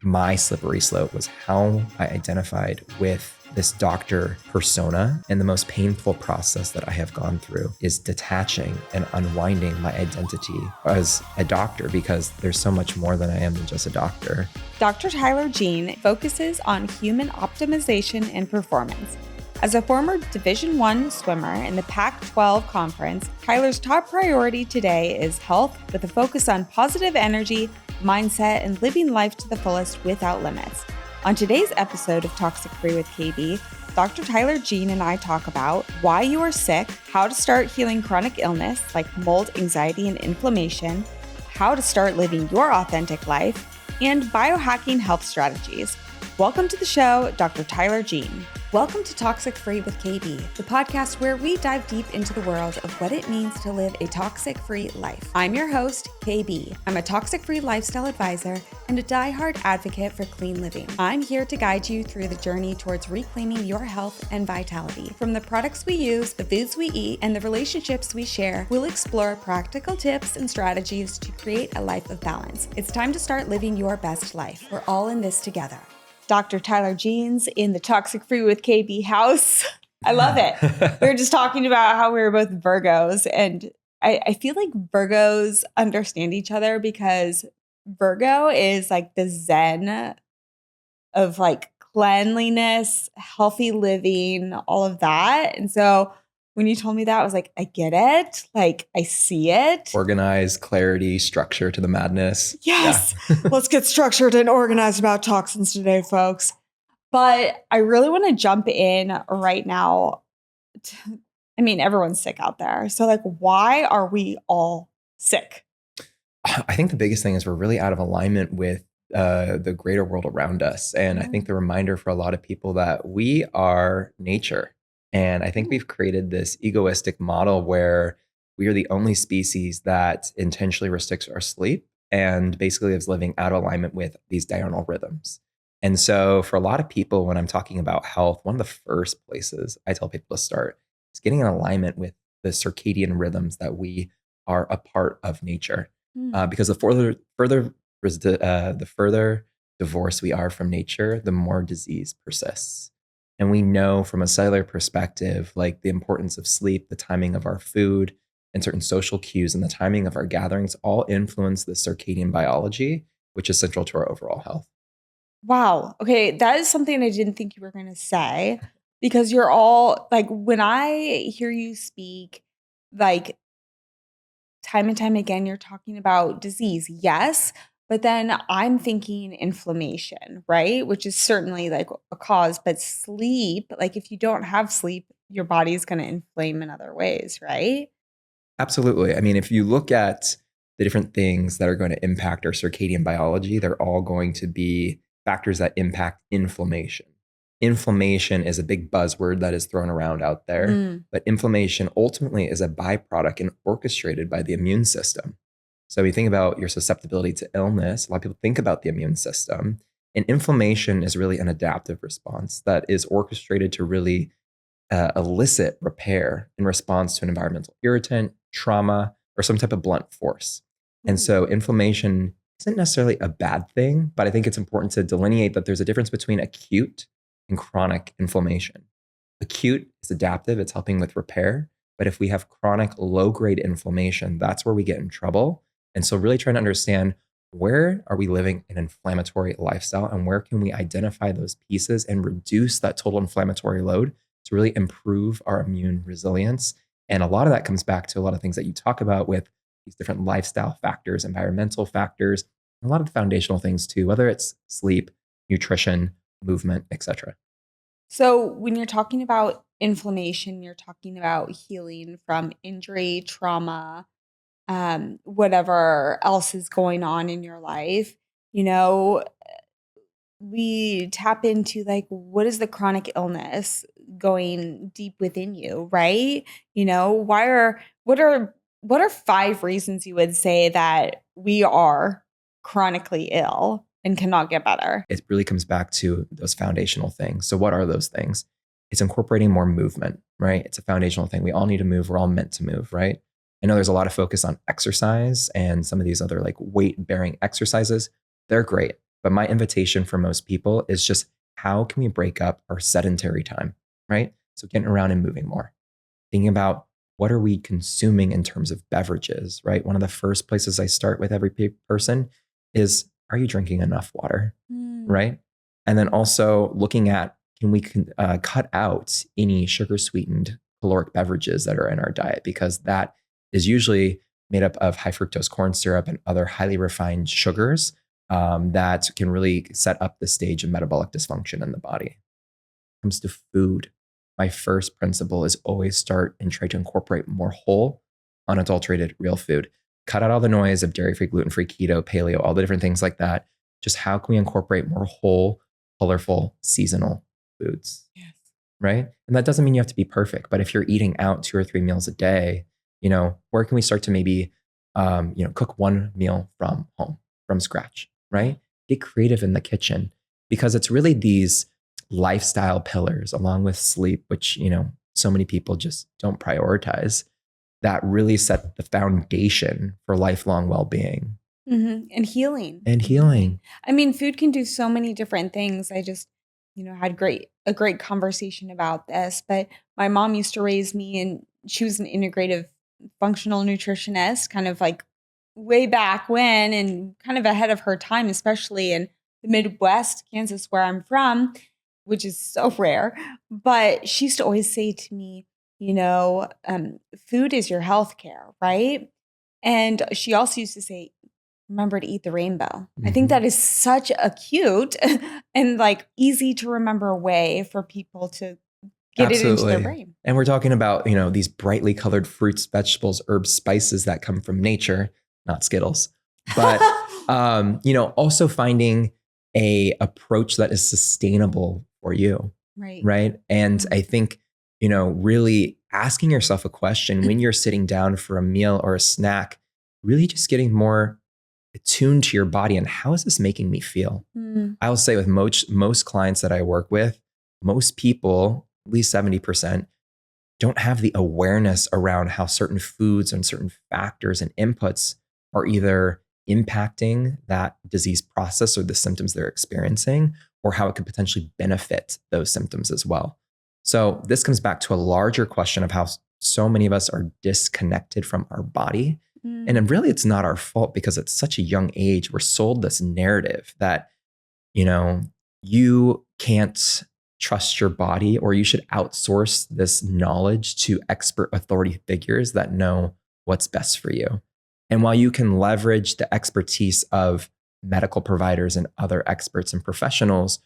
My slippery slope was how I identified with this doctor persona. And the most painful process that I have gone through is detaching and unwinding my identity as a doctor, because there's so much more than I am than just a doctor. Dr. Tyler Jean focuses on human optimization and performance. As a former Division I swimmer in the PAC-12 conference, Tyler's top priority today is health with a focus on positive energy, mindset, and living life to the fullest without limits. On today's episode of Toxic-Free with KB, Dr. Tyler Jean and I talk about why you are sick, how to start healing chronic illness like mold, anxiety, and inflammation, how to start living your authentic life, and biohacking health strategies. Welcome to the show, Dr. Tyler Jean. Welcome to Toxic-Free with KB, the podcast where we dive deep into the world of what it means to live a toxic-free life. I'm your host, KB. I'm a toxic-free lifestyle advisor and a diehard advocate for clean living. I'm here to guide you through the journey towards reclaiming your health and vitality. From the products we use, the foods we eat, and the relationships we share, we'll explore practical tips and strategies to create a life of balance. It's time to start living your best life. We're all in this together. Dr. Tyler Jean's in the Toxic-Free with KB house. I love it. We were just talking about how we were both Virgos, and I feel like Virgos understand each other because Virgo is like the Zen of like cleanliness, healthy living, all of that. And so when you told me that, I was like, I get it. Like, I see it. Organized, clarity, structure to the madness. Yes. Yeah. Let's get structured and organized about toxins today, folks. But I really want to jump in right now. Everyone's sick out there. So like, why are we all sick? I think the biggest thing is we're really out of alignment with the greater world around us. And I think the reminder for a lot of people that we are nature. And I think we've created this egoistic model where we are the only species that intentionally restricts our sleep and basically is living out of alignment with these diurnal rhythms. And so for a lot of people, when I'm talking about health, one of the first places I tell people to start is getting in alignment with the circadian rhythms that we are a part of nature. Because the further divorced we are from nature, the more disease persists. And we know from a cellular perspective, like the importance of sleep, the timing of our food, and certain social cues and the timing of our gatherings all influence the circadian biology, which is central to our overall health. Wow. Okay. That is something I didn't think you were going to say, because you're all like, when I hear you speak, like time and time again, you're talking about disease. Yes. But then I'm thinking inflammation, right? Which is certainly like a cause, but sleep, like if you don't have sleep, your body is going to inflame in other ways, right? Absolutely. If you look at the different things that are going to impact our circadian biology, they're all going to be factors that impact inflammation. Inflammation is a big buzzword that is thrown around out there, but inflammation ultimately is a byproduct and orchestrated by the immune system. So you think about your susceptibility to illness, a lot of people think about the immune system, and inflammation is really an adaptive response that is orchestrated to really elicit repair in response to an environmental irritant, trauma, or some type of blunt force. And so inflammation isn't necessarily a bad thing, but I think it's important to delineate that there's a difference between acute and chronic inflammation. Acute is adaptive, it's helping with repair. But if we have chronic low-grade inflammation, that's where we get in trouble. And so really trying to understand, where are we living an inflammatory lifestyle and where can we identify those pieces and reduce that total inflammatory load to really improve our immune resilience. And a lot of that comes back to a lot of things that you talk about with these different lifestyle factors, environmental factors, a lot of the foundational things too, whether it's sleep, nutrition, movement, etc. So when you're talking about inflammation, you're talking about healing from injury, trauma, whatever else is going on in your life. We tap into like, what is the chronic illness going deep within you, right? What are 5 reasons you would say that we are chronically ill and cannot get better? It really comes back to those foundational things. So what are those things? It's incorporating more movement, right? It's a foundational thing. We all need to move. We're all meant to move, right? I know there's a lot of focus on exercise and some of these other like weight bearing exercises. They're great. But my invitation for most people is just how can we break up our sedentary time, right? So getting around and moving more, thinking about what are we consuming in terms of beverages, right? One of the first places I start with every person is, are you drinking enough water, right? And then also looking at, can we cut out any sugar sweetened caloric beverages that are in our diet? Because that is usually made up of high fructose corn syrup and other highly refined sugars that can really set up the stage of metabolic dysfunction in the body. When it comes to food, my first principle is always start and try to incorporate more whole, unadulterated, real food. Cut out all the noise of dairy-free, gluten-free, keto, paleo, all the different things like that. Just how can we incorporate more whole, colorful, seasonal foods? Yes. Right? And that doesn't mean you have to be perfect, but if you're eating out 2 or 3 meals a day, where can we start to maybe, cook one meal from home, from scratch, right? Get creative in the kitchen, because it's really these lifestyle pillars along with sleep, which, so many people just don't prioritize, that really set the foundation for lifelong well-being. And healing. And healing. I mean, food can do so many different things. I just, had a great conversation about this. But my mom used to raise me, and she was an integrative functional nutritionist, kind of like way back when, and kind of ahead of her time, especially in the Midwest, Kansas, where I'm from, which is so rare. But she used to always say to me, food is your health care, right? And she also used to say, remember to eat the rainbow. I think that is such a cute and like easy to remember way for people to get it into their brain. And we're talking about, these brightly colored fruits, vegetables, herbs, spices that come from nature, not Skittles. But, also finding a approach that is sustainable for you. Right. And I think, really asking yourself a question when you're sitting down for a meal or a snack, really just getting more attuned to your body and how is this making me feel? I will say with most clients that I work with, most people, at least 70%, don't have the awareness around how certain foods and certain factors and inputs are either impacting that disease process or the symptoms they're experiencing, or how it could potentially benefit those symptoms as well. So this comes back to a larger question of how so many of us are disconnected from our body. And really, it's not our fault, because at such a young age, we're sold this narrative that, you can't trust your body, or you should outsource this knowledge to expert authority figures that know what's best for you. And while you can leverage the expertise of medical providers and other experts and professionals,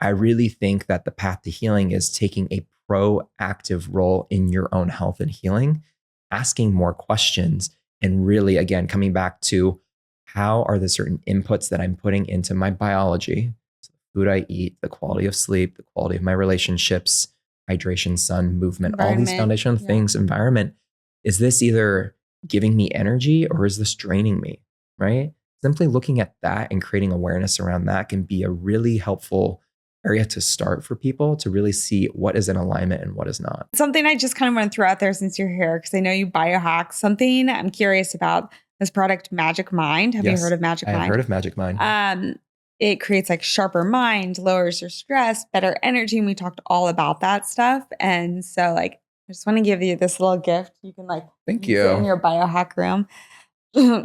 I really think that the path to healing is taking a proactive role in your own health and healing, asking more questions, and really, again, coming back to how are the certain inputs that I'm putting into my biology, so the food I eat, the quality of sleep, the quality of my relationships, hydration, sun, movement, all these foundational things, environment. Is this either giving me energy or is this draining me, right? Simply looking at that and creating awareness around that can be a really helpful area to start for people to really see what is in alignment and what is not. Something I just kind of want to throw out there since you're here, because I know you biohack, something I'm curious about, this product Magic Mind. Have you heard of Magic Mind? I've heard of Magic Mind. It creates like sharper mind, lowers your stress, better energy. And we talked all about that stuff. And so I just want to give you this little gift. You can thank you you in your biohack room.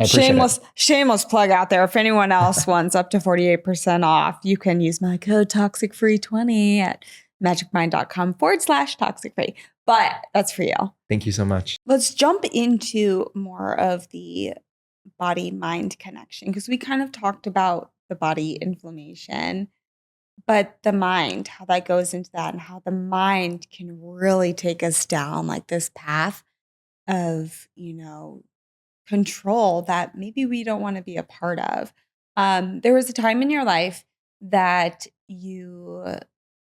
Shameless plug out there. If anyone else wants up to 48% off, you can use my code Toxic-Free20 at magicmind.com/toxic-free. But that's for you. Thank you so much. Let's jump into more of the body-mind connection, because we kind of talked about the body inflammation, but the mind, how that goes into that, and how the mind can really take us down like this path of, control that maybe we don't want to be a part of. There was a time in your life that you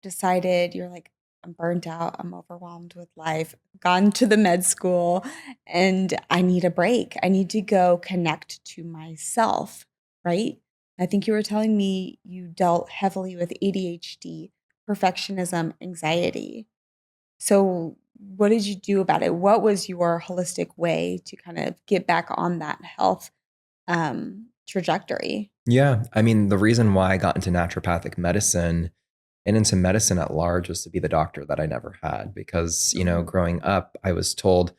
decided you're like, I'm burnt out, I'm overwhelmed with life, gone to the med school, and I need a break. I need to go connect to myself, right? I think you were telling me you dealt heavily with ADHD, perfectionism, anxiety. So what did you do about it? What was your holistic way to kind of get back on that health trajectory. Yeah. I mean, the reason why I got into naturopathic medicine and into medicine at large was to be the doctor that I never had because, growing up, I was told,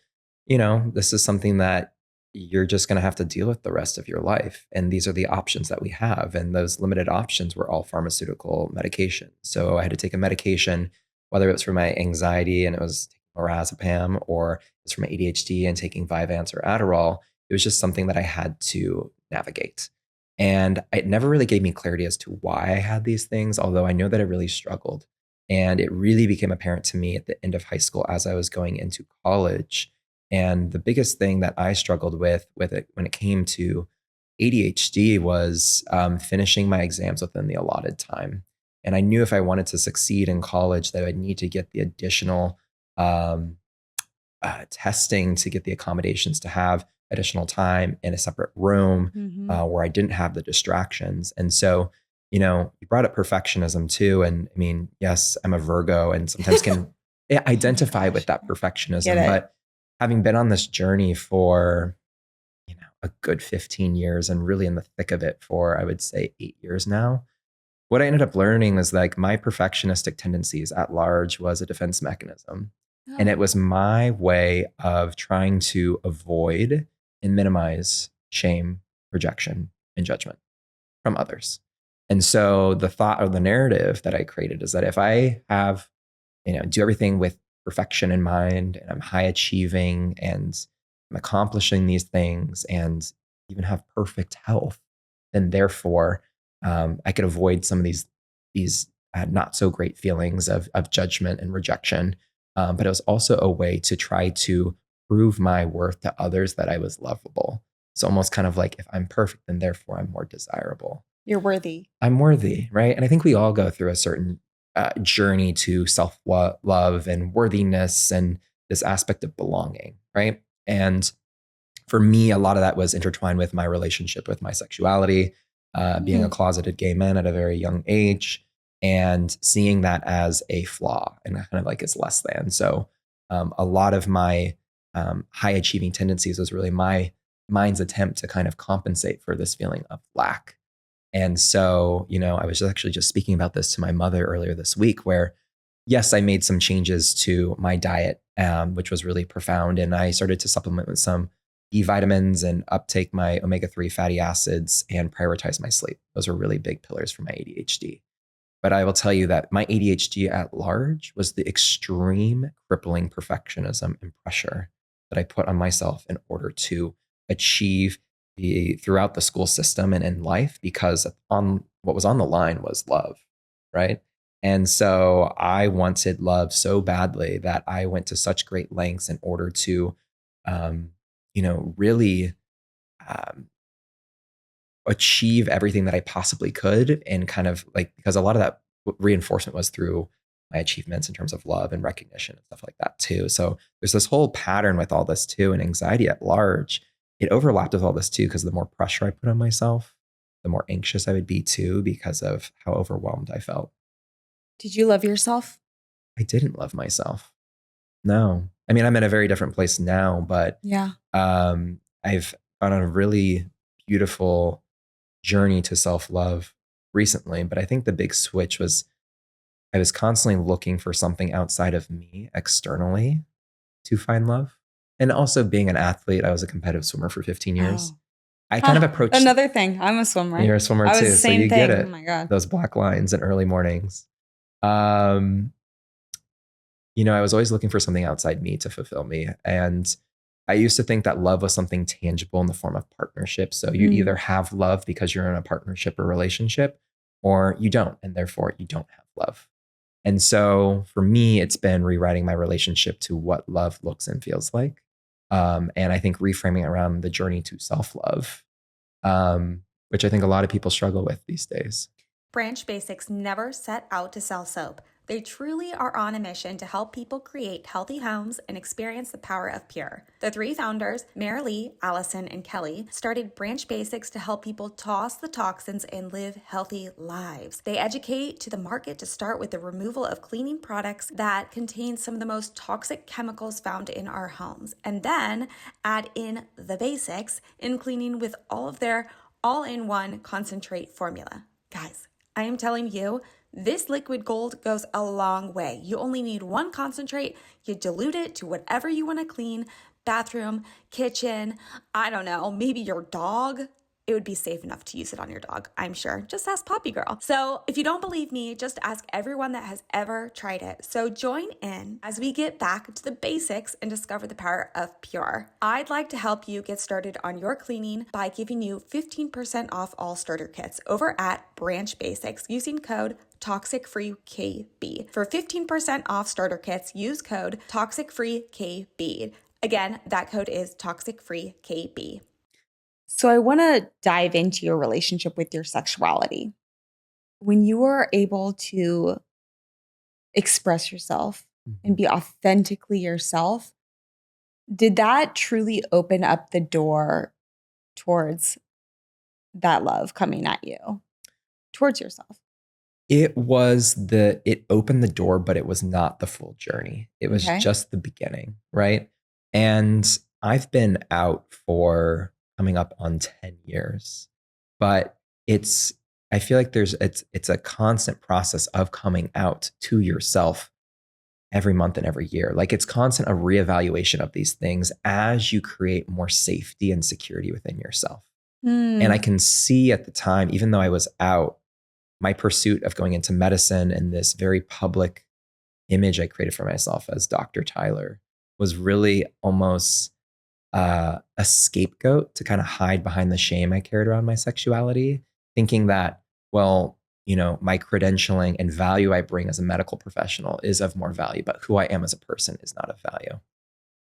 this is something that you're just going to have to deal with the rest of your life. And these are the options that we have. And those limited options were all pharmaceutical medication. So I had to take a medication, whether it was for my anxiety and it was lorazepam, or it was for my ADHD and taking Vyvanse or Adderall. It was just something that I had to navigate. And it never really gave me clarity as to why I had these things, although I know that I really struggled. And it really became apparent to me at the end of high school as I was going into college. And the biggest thing that I struggled with it when it came to ADHD was finishing my exams within the allotted time. And I knew if I wanted to succeed in college that I'd need to get the additional um, testing to get the accommodations to have additional time in a separate room where I didn't have the distractions. And so, you brought up perfectionism too. And I mean, yes, I'm a Virgo and sometimes can identify with that perfectionism. But having been on this journey for, a good 15 years and really in the thick of it for, I would say 8 years now, what I ended up learning was like my perfectionistic tendencies at large was a defense mechanism. And it was my way of trying to avoid and minimize shame, rejection, and judgment from others. And so the thought or the narrative that I created is that if I have, do everything with perfection in mind and I'm high achieving and I'm accomplishing these things and even have perfect health, then therefore I could avoid some of these not so great feelings of judgment and rejection. But it was also a way to try to prove my worth to others that I was lovable. It's almost kind of like if I'm perfect, then therefore I'm more desirable. You're worthy. I'm worthy, right? And I think we all go through a certain journey to self-love and worthiness and this aspect of belonging, right? And for me, a lot of that was intertwined with my relationship with my sexuality, being a closeted gay man at a very young age, and seeing that as a flaw and kind of like it's less than. So a lot of my high achieving tendencies was really my mind's attempt to kind of compensate for this feeling of lack. And so, I was actually just speaking about this to my mother earlier this week, where yes, I made some changes to my diet, which was really profound. And I started to supplement with some B vitamins and uptake my omega-3 fatty acids and prioritize my sleep. Those were really big pillars for my ADHD. But I will tell you that my ADHD at large was the extreme crippling perfectionism and pressure that I put on myself in order to achieve throughout the school system and in life, because on what was on the line was love, right? And so I wanted love so badly that I went to such great lengths in order to, really achieve everything that I possibly could. And kind of like, because a lot of that reinforcement was through my achievements in terms of love and recognition and stuff like that too. So there's this whole pattern with all this too, and anxiety at large. It overlapped with all this too, because the more pressure I put on myself, the more anxious I would be too, because of how overwhelmed I felt. Did you love yourself? I didn't love myself. No. I mean, I'm in a very different place now, but Yeah. I've gone on a really beautiful journey to self-love recently. But I think the big switch was I was constantly looking for something outside of me externally to find love. And also being an athlete, I was a competitive swimmer for 15 years. Oh. I kind of approached Another thing. I'm a swimmer. You're a swimmer I was too, the so same you thing. get it. Oh my God. Those black lines in early mornings. I was always looking for something outside me to fulfill me. And I used to think that love was something tangible in the form of partnership. So you either have love because you're in a partnership or relationship, or you don't, and therefore you don't have love. And so for me, it's been rewriting my relationship to what love looks and feels like. And I think reframing around the journey to self-love, which I think a lot of people struggle with these days. Branch Basics never set out to sell soap. They truly are on a mission to help people create healthy homes and experience the power of pure. The three founders, Marilee, Allison, and Kelly, started Branch Basics to help people toss the toxins and live healthy lives. They educate to the market to start with the removal of cleaning products that contain some of the most toxic chemicals found in our homes, and then add in the basics in cleaning with all of their all-in-one concentrate formula. Guys, I am telling you, this liquid gold goes a long way. You only need one concentrate. You dilute it to whatever you want to clean, bathroom, kitchen, I don't know, maybe your dog. It would be safe enough to use it on your dog, I'm sure. Just ask Poppy Girl. So if you don't believe me, just ask everyone that has ever tried it. So join in as we get back to the basics and discover the power of Pure. I'd like to help you get started on your cleaning by giving you 15% off all starter kits over at Branch Basics using code Toxic-Free-KB. For 15% off starter kits, use code Toxic-Free-KB. Again, that code is Toxic-Free-KB. So I want to dive into your relationship with your sexuality. When you are able to express yourself and be authentically yourself, did that truly open up the door towards that love coming at you, towards yourself? It opened the door, but it was not the full journey. It was just the beginning, right? And I've been out for coming up on 10 years, but I feel like it's a constant process of coming out to yourself every month and every year. Like it's constant a reevaluation of these things as you create more safety and security within yourself. And I can see at the time, even though I was out, my pursuit of going into medicine and this very public image I created for myself as Dr. Tyler was really almost a scapegoat to kind of hide behind the shame I carried around my sexuality, thinking that, well, my credentialing and value I bring as a medical professional is of more value, but who I am as a person is not of value.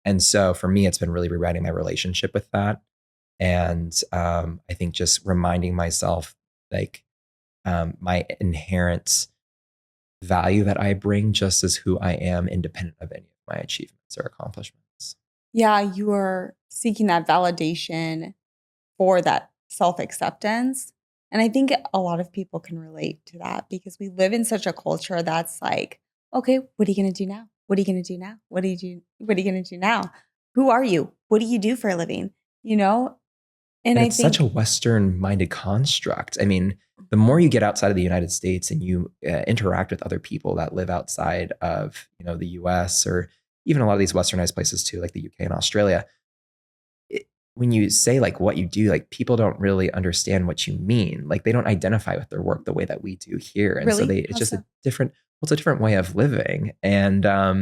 And so for me, it's been really rewriting my relationship with that. And I think just reminding myself like my inherent value that I bring just as who I am, independent of any of my achievements or accomplishments. Yeah, you are seeking that validation for that self-acceptance. And I think a lot of people can relate to that because we live in such a culture that's like, okay, what are you going to do now? What are you going to do now? What are you going to do now? Who are you? What do you do for a living? And it's such a Western-minded construct. I mean, the more you get outside of the United States and you interact with other people that live outside of, the US or even a lot of these Westernized places too, like the UK and Australia, when you say like what you do, like people don't really understand what you mean. Like they don't identify with their work the way that we do here. And really? So it's just a different way of living. And I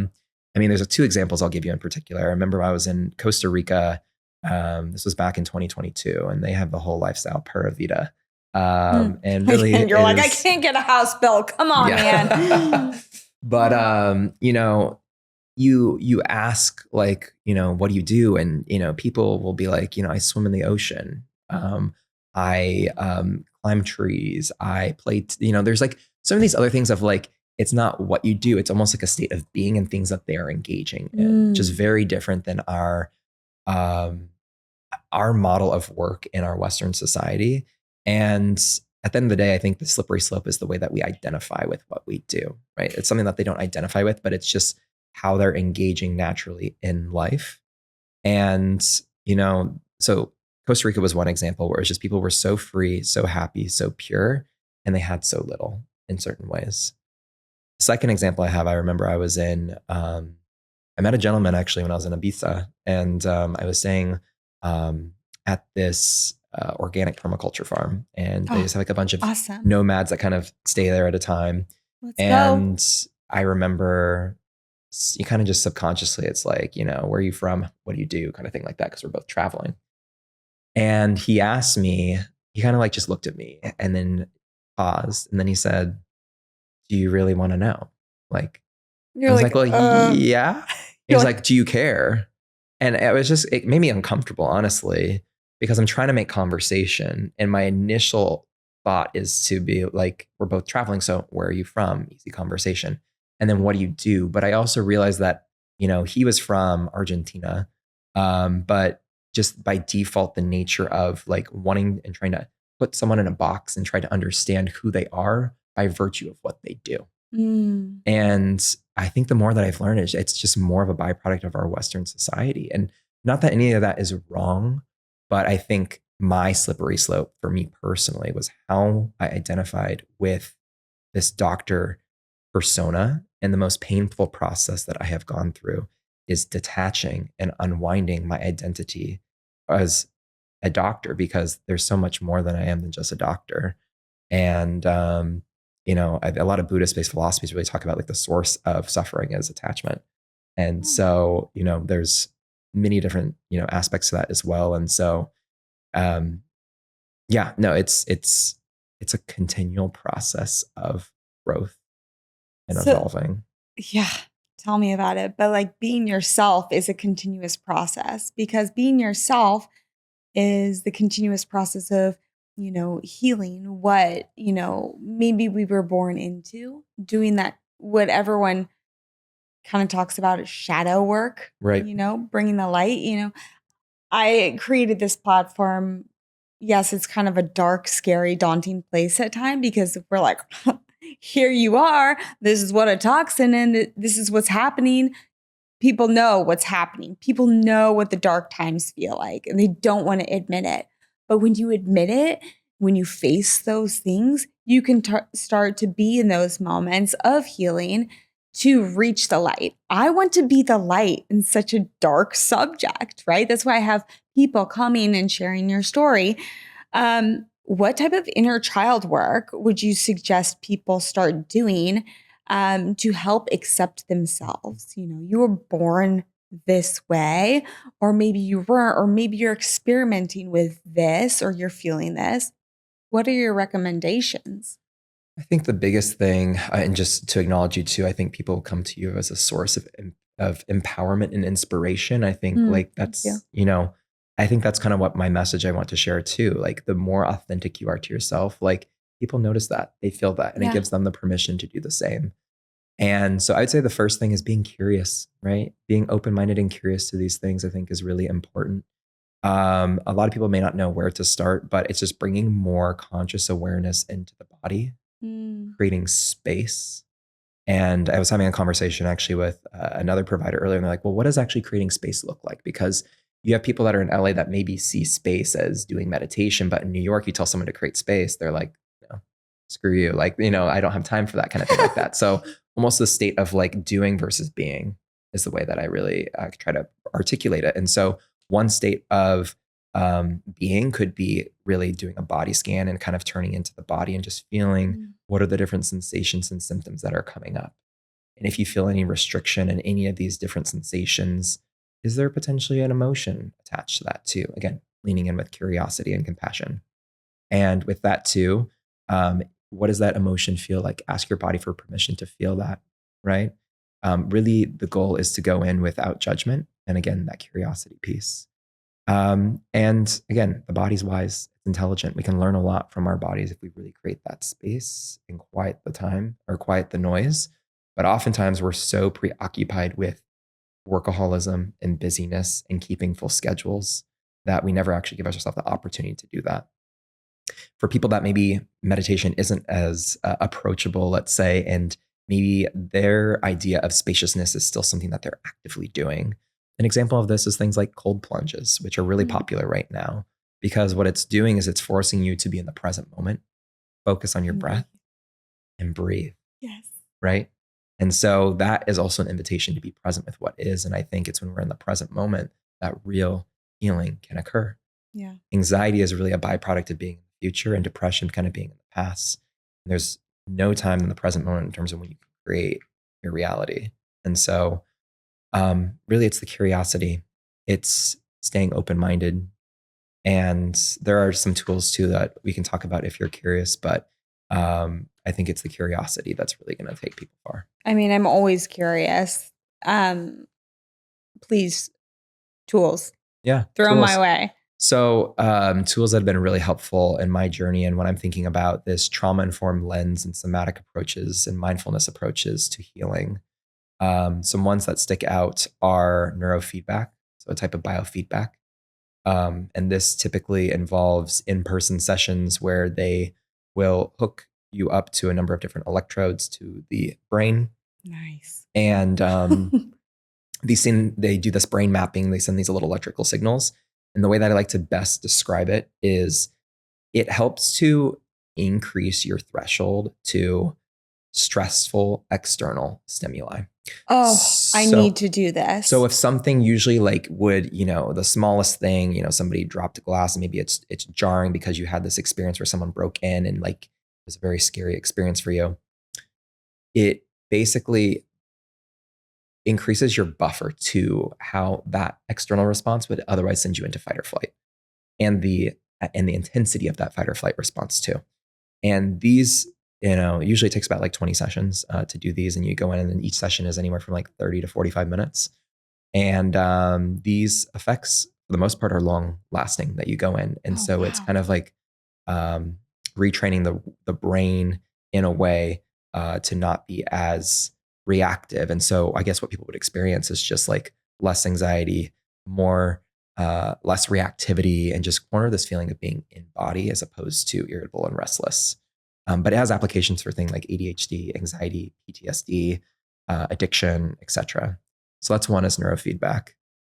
mean, there's 2 examples I'll give you in particular. I remember I was in Costa Rica. This was back in 2022, and they have the whole lifestyle Pura Vida. And really, you're like, I can't get a house bill. Come on, man. But you ask like, what do you do? And people will be like, I swim in the ocean. I climb trees. I play. There's like some of these other things of like, it's not what you do. It's almost like a state of being and things that they are engaging in, which is very different than our model of work in our Western society. And at the end of the day, I think the slippery slope is the way that we identify with what we do, right? It's something that they don't identify with, but it's just how they're engaging naturally in life. And, so Costa Rica was one example where it's just people were so free, so happy, so pure, and they had so little in certain ways. The second example I remember I was in, I met a gentleman actually when I was in Ibiza, and I was staying at this organic permaculture farm, and they just have like a bunch of nomads that kind of stay there at a time. Let's go. I remember you kind of just subconsciously, it's like, where are you from? What do you do? Kind of thing like that, because we're both traveling. And he asked me, he kind of like just looked at me and then paused, and then he said, "Do you really want to know?" Like, I was like, well, yeah. He was like, "Do you care?" And it made me uncomfortable, honestly, because I'm trying to make conversation. And my initial thought is to be like, we're both traveling. So where are you from? Easy conversation. And then what do you do? But I also realized that, he was from Argentina. But just by default, the nature of like wanting and trying to put someone in a box and try to understand who they are by virtue of what they do. And I think the more that I've learned is it's just more of a byproduct of our Western society. And not that any of that is wrong, but I think my slippery slope for me personally was how I identified with this doctor persona. And the most painful process that I have gone through is detaching and unwinding my identity as a doctor, because there's so much more than I am than just a doctor. And, a lot of Buddhist-based philosophies really talk about like the source of suffering is attachment. And so, there's many different, aspects to that as well. And so, it's a continual process of growth and So, evolving. yeah, tell me about it. But like being yourself is a continuous process, because being yourself is the continuous process of, healing what, maybe we were born into, doing that, what everyone kind of talks about as shadow work, Right. bringing the light, I created this platform. Yes, it's kind of a dark, scary, daunting place at times, because we're like, here you are. This is what a toxin and this is what's happening. People know what's happening. People know what the dark times feel like, and they don't want to admit it. But when you admit it, when you face those things, you can start to be in those moments of healing to reach the light. I want to be the light in such a dark subject, right? That's why I have people coming and sharing your story. What type of inner child work would you suggest people start doing to help accept themselves? You were born this way, or maybe you weren't, or maybe you're experimenting with this, or you're feeling this. What are your recommendations? I think the biggest thing, and just to acknowledge you too, I think people come to you as a source of empowerment and inspiration. I think like Thank you. I think that's kind of what my message I want to share too. Like the more authentic you are to yourself, like people notice that, they feel that, and it Yeah. gives them the permission to do the same. And so I'd say the first thing is being curious, right? Being open-minded and curious to these things, I think, is really important. A lot of people may not know where to start, but it's just bringing more conscious awareness into the body, Mm. creating space. And I was having a conversation actually with another provider earlier, and they're like, well, what does actually creating space look like? Because you have people that are in LA that maybe see space as doing meditation, but in New York, you tell someone to create space, they're like, screw you. Like, I don't have time for that kind of thing like that. So almost the state of like doing versus being is the way that I really try to articulate it. And so one state of being could be really doing a body scan and kind of turning into the body and just feeling what are the different sensations and symptoms that are coming up. And if you feel any restriction in any of these different sensations, is there potentially an emotion attached to that too? Again, leaning in with curiosity and compassion. And with that too, what does that emotion feel like? Ask your body for permission to feel that, right? Really, the goal is to go in without judgment. And again, that curiosity piece. And again, the body's wise, it's intelligent. We can learn a lot from our bodies if we really create that space and quiet the time or quiet the noise. But oftentimes we're so preoccupied with workaholism and busyness and keeping full schedules that we never actually give ourselves the opportunity to do that. For people that maybe meditation isn't as approachable, let's say, and maybe their idea of spaciousness is still something that they're actively doing. An example of this is things like cold plunges, which are really popular right now, because what it's doing is it's forcing you to be in the present moment, focus on your breath and breathe. Yes. Right. And so that is also an invitation to be present with what is. And I think it's when we're in the present moment that real healing can occur. Yeah. Anxiety is really a byproduct of being in the future, and depression kind of being in the past. And there's no time in the present moment in terms of when you can create your reality. And so really it's the curiosity, it's staying open-minded. And there are some tools too that we can talk about if you're curious, but I think it's the curiosity that's really going to take people far. I mean, I'm always curious. Please, tools. Yeah. Throw tools. my way. So tools that have been really helpful in my journey, and when I'm thinking about this trauma-informed lens and somatic approaches and mindfulness approaches to healing, some ones that stick out are neurofeedback, so a type of biofeedback. And this typically involves in-person sessions where they will hook you up to a number of different electrodes to the brain. Nice. And they do this brain mapping. They send these little electrical signals. And the way that I like to best describe it is it helps to increase your threshold to stressful external stimuli. Oh, I So, need to do this. so if something usually like would, the smallest thing, somebody dropped a glass and maybe it's jarring because you had this experience where someone broke in and like it was a very scary experience for you. It basically increases your buffer to how that external response would otherwise send you into fight or flight, and the intensity of that fight or flight response too. And these, usually it takes about like 20 sessions to do these, and you go in and then each session is anywhere from like 30 to 45 minutes. And these effects, for the most part, are long lasting that you go in. And so it's kind of like retraining the brain in a way to not be as reactive. And so I guess what people would experience is just like less anxiety, more less reactivity, and just more of this feeling of being in body as opposed to irritable and restless. But it has applications for things like ADHD, anxiety, PTSD, addiction, etc. So that's one, is neurofeedback.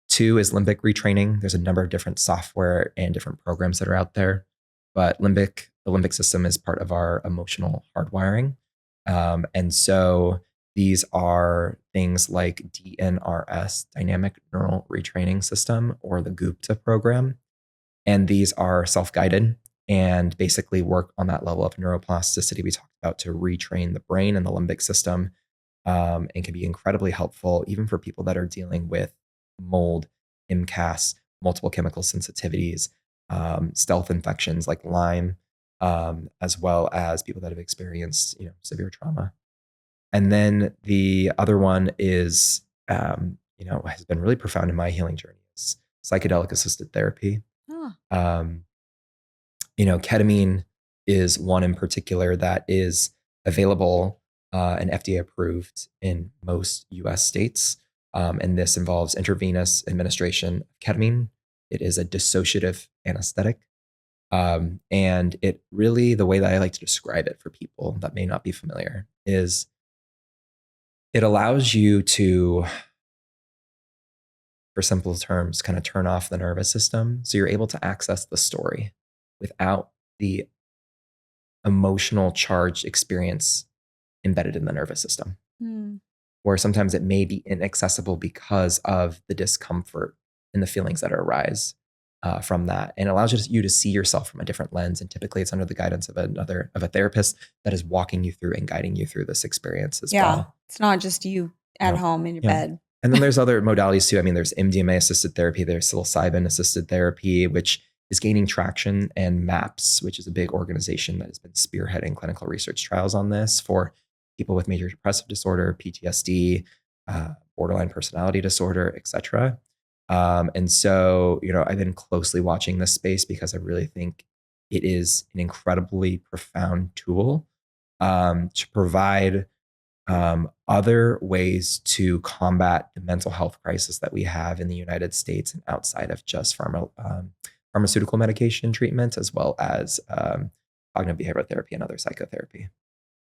Two is limbic retraining. There's a number of different software and different programs that are out there, but the limbic system is part of our emotional hardwiring. And so these are things like DNRS, Dynamic Neural Retraining System, or the Gupta program. And these are self-guided and basically work on that level of neuroplasticity we talked about to retrain the brain and the limbic system, and can be incredibly helpful even for people that are dealing with mold, MCAS, multiple chemical sensitivities, stealth infections like Lyme, as well as people that have experienced severe trauma. And then the other one is, has been really profound in my healing journey, is psychedelic assisted therapy. Oh. Ketamine is one in particular that is available and FDA approved in most US states. And this involves intravenous administration of ketamine. It is a dissociative anesthetic. And it really, the way that I like to describe it for people that may not be familiar, is it allows you to, for simple terms, kind of turn off the nervous system. So you're able to access the story without the emotional charged experience embedded in the nervous system. Or sometimes it may be inaccessible because of the discomfort and the feelings that arise from that. And it allows you to see yourself from a different lens. And typically it's under the guidance of a therapist that is walking you through and guiding you through this experience as well. It's not just you at home in your bed. And then there's other modalities too. I mean, there's MDMA assisted therapy, there's psilocybin assisted therapy, which is gaining traction, and MAPS, which is a big organization that has been spearheading clinical research trials on this for people with major depressive disorder, PTSD, borderline personality disorder, etc. And so, I've been closely watching this space because I really think it is an incredibly profound tool to provide other ways to combat the mental health crisis that we have in the United States and outside of just pharmaceutical medication treatment, as well as cognitive behavioral therapy and other psychotherapy.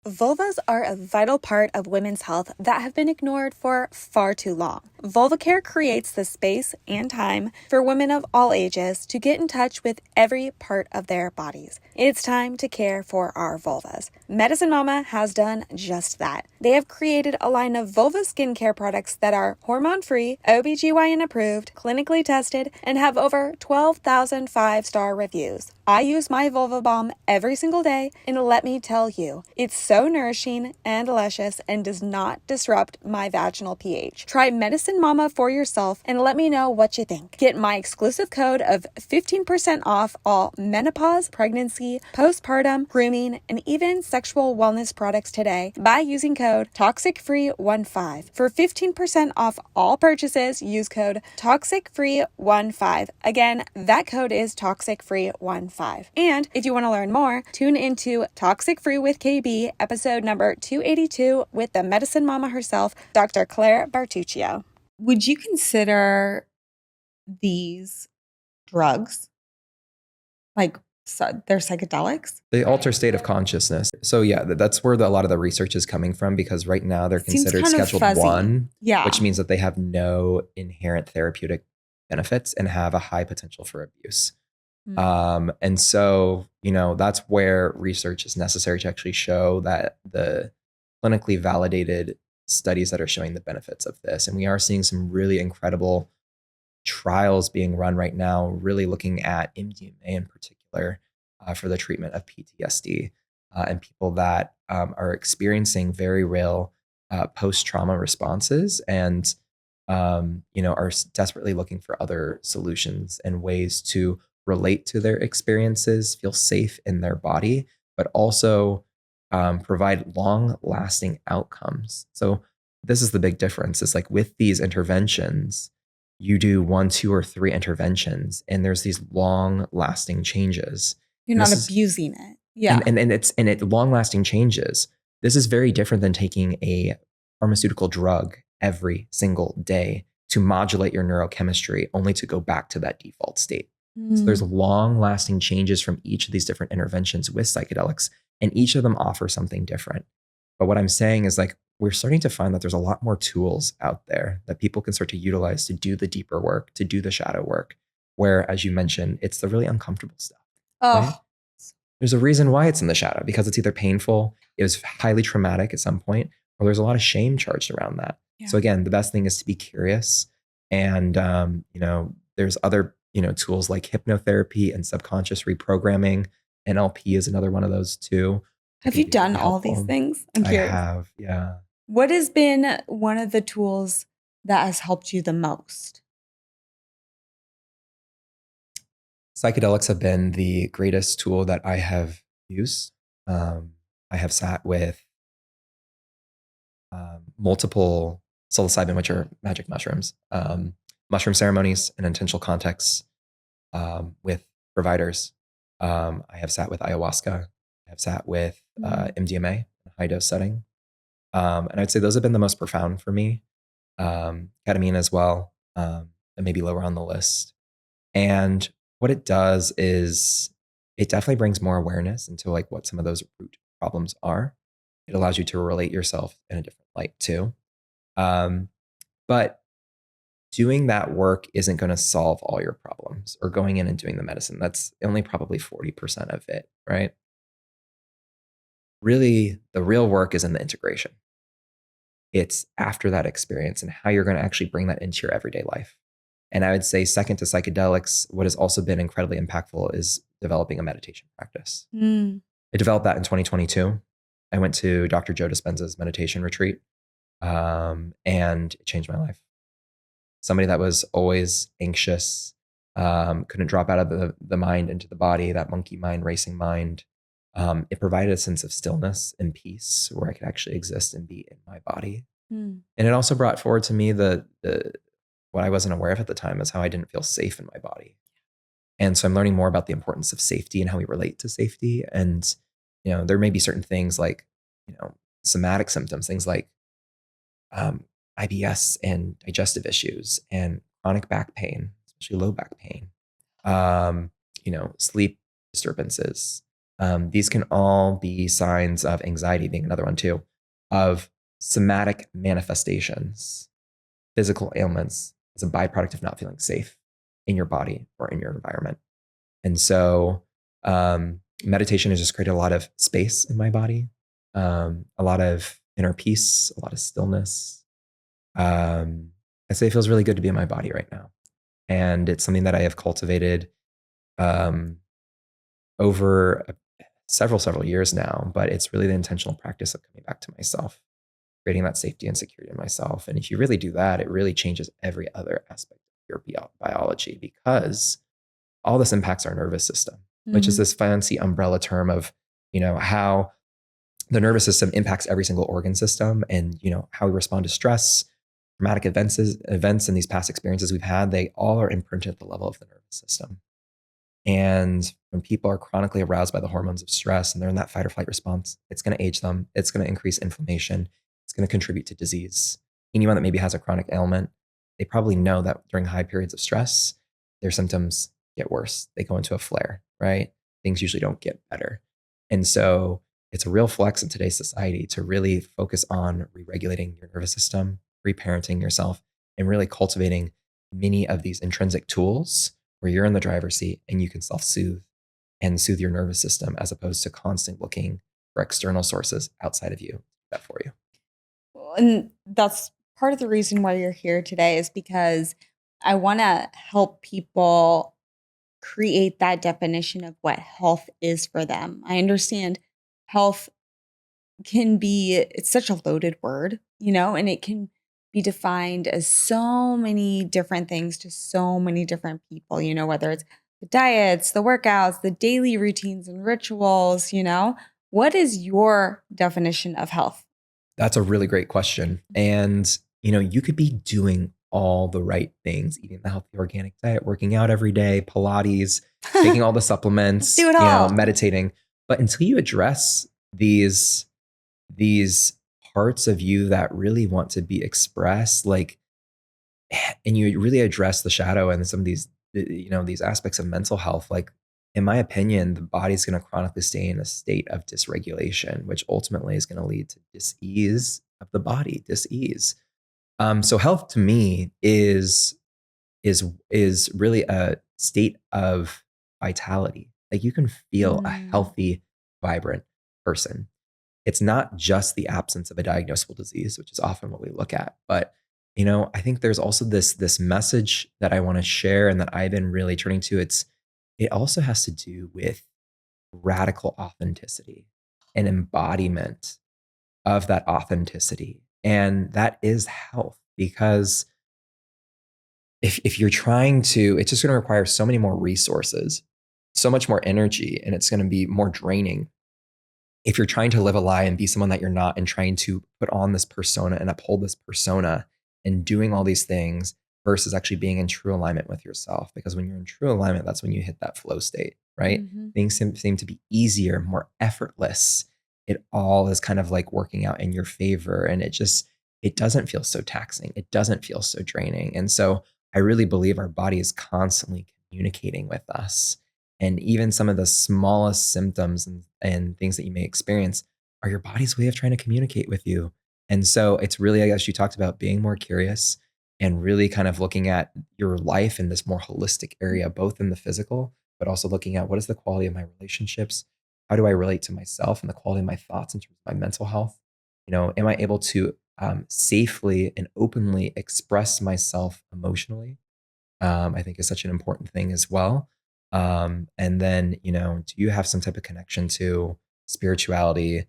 Vulvas are a vital part of women's health that have been ignored for far too long. VulvaCare creates the space and time for women of all ages to get in touch with every part of their bodies. It's time to care for our vulvas. Medicine Mama has done just that. They have created a line of vulva skincare products that are hormone-free, OBGYN approved, clinically tested, and have over 12,000 five-star reviews. I use my Vulva Balm every single day, and let me tell you, it's so nourishing and luscious and does not disrupt my vaginal pH. Try Medicine Mama for yourself and let me know what you think. Get my exclusive code of 15% off all menopause, pregnancy, postpartum, grooming, and even sexual wellness products today by using code Toxic-Free15. For 15% off all purchases, use code Toxic-Free15. Again, that code is Toxic-Free15. And if you want to learn more, tune into Toxic Free with KB, episode number 282 with the Medicine Mama herself, Dr. Claire Bartuccio. Would you consider these drugs like they're psychedelics? They alter state of consciousness. So yeah, that's where a lot of the research is coming from, because right now they're considered Scheduled 1, which means that they have no inherent therapeutic benefits and have a high potential for abuse. Mm. And so, that's where research is necessary to actually show that the clinically validated studies that are showing the benefits of this. And we are seeing some really incredible trials being run right now, really looking at MDMA in particular for the treatment of PTSD and people that are experiencing very real post-trauma responses and are desperately looking for other solutions and ways to relate to their experiences, feel safe in their body, but also provide long-lasting outcomes. So this is the big difference. Is like with these interventions, you do 1, 2, or 3 interventions, and there's these long-lasting changes. You're And not this is abusing it. Yeah. and it long-lasting changes. This is very different than taking a pharmaceutical drug every single day to modulate your neurochemistry, only to go back to that default state. So there's long-lasting changes from each of these different interventions with psychedelics, and each of them offer something different. But what I'm saying is like, we're starting to find that there's a lot more tools out there that people can start to utilize to do the deeper work, to do the shadow work, where, as you mentioned, it's the really uncomfortable stuff. Oh, Right? There's a reason why it's in the shadow, because it's either painful, it was highly traumatic at some point, or there's a lot of shame charged around that. yeah. So again, the best thing is to be curious. And, there's other, tools like hypnotherapy and subconscious reprogramming. NLP is another one of those too. Have you done all these things? I'm I curious. have, yeah. What has been one of the tools that has helped you the most? Psychedelics have been the greatest tool that I have used. I have sat with multiple psilocybin, which are magic mushrooms, mushroom ceremonies and intentional contexts with providers. I have sat with ayahuasca. I have sat with MDMA, high dose setting. And I'd say those have been the most profound for me. Ketamine as well, and maybe lower on the list. And what it does is it definitely brings more awareness into like what some of those root problems are. It allows you to relate yourself in a different light too. But doing that work isn't going to solve all your problems, or going in and doing the medicine. That's only probably 40% of it, right? Really, the real work is in the integration. It's after that experience and how you're going to actually bring that into your everyday life. And I would say, second to psychedelics, what has also been incredibly impactful is developing a meditation practice. I developed that in 2022. I went to Dr. Joe Dispenza's meditation retreat, and it changed my life. Somebody that was always anxious, couldn't drop out of the mind into the body, that monkey mind, racing mind. It provided a sense of stillness and peace where I could actually exist and be in my body. And it also brought forward to me the what I wasn't aware of at the time is how I didn't feel safe in my body. And so I'm learning more about the importance of safety and how we relate to safety. And, there may be certain things like, somatic symptoms, things like IBS and digestive issues and chronic back pain, especially low back pain, sleep disturbances. These can all be signs of anxiety, being another one too, of somatic manifestations, physical ailments as a byproduct of not feeling safe in your body or in your environment. And so meditation has just created a lot of space in my body, a lot of inner peace, a lot of stillness. I say it feels really good to be in my body right now. And it's something that I have cultivated over several years now, but it's really the intentional practice of coming back to myself, creating that safety and security in myself. And if you really do that, it really changes every other aspect of your biology, because all this impacts our nervous system, which is this fancy umbrella term of, how the nervous system impacts every single organ system, and, how we respond to stress, traumatic events and these past experiences we've had, they all are imprinted at the level of the nervous system. And when people are chronically aroused by the hormones of stress and they're in that fight or flight response, it's going to age them. It's going to increase inflammation. It's going to contribute to disease. Anyone that maybe has a chronic ailment, they probably know that during high periods of stress, their symptoms get worse. They go into a flare, right? Things usually don't get better. And so it's a real flex in today's society to really focus on re-regulating your nervous system, reparenting yourself, and really cultivating many of these intrinsic tools where you're in the driver's seat and you can self-soothe and soothe your nervous system as opposed to constant looking for external sources outside of you to do that for you. And that's part of the reason why you're here today is because I want to help people create that definition of what health is for them. I understand health it's such a loaded word, and it can be defined as so many different things to so many different people, whether it's the diets, the workouts, the daily routines and rituals. What is your definition of health? That's a really great question. And, you could be doing all the right things, eating the healthy organic diet, working out every day, Pilates, taking all the supplements, Do it all. meditating. But until you address these parts of you that really want to be expressed, and you really address the shadow and some of these aspects of mental health, in my opinion, the body's going to chronically stay in a state of dysregulation, which ultimately is going to lead to dis-ease of the body, dis-ease. So health to me is really a state of vitality. Like you can feel a healthy, vibrant person. It's not just the absence of a diagnosable disease, which is often what we look at, but I think there's also this message that I want to share and that I've been really turning to. It also has to do with radical authenticity and embodiment of that authenticity. And that is health, because if you're trying to, it's just going to require so many more resources, so much more energy, and it's going to be more draining if you're trying to live a lie and be someone that you're not and trying to put on this persona and uphold this persona and doing all these things versus actually being in true alignment with yourself. Because when you're in true alignment, that's when you hit that flow state, right? Things seem to be easier, more effortless. It all is kind of like working out in your favor. And it doesn't feel so taxing. It doesn't feel so draining. And so I really believe our body is constantly communicating with us. And even some of the smallest symptoms and things that you may experience are your body's way of trying to communicate with you. And so it's really, I guess you talked about being more curious and really kind of looking at your life in this more holistic area, both in the physical, but also looking at what is the quality of my relationships? How do I relate to myself and the quality of my thoughts in terms of my mental health? Am I able to safely and openly express myself emotionally? I think is such an important thing as well. And then, do you have some type of connection to spirituality,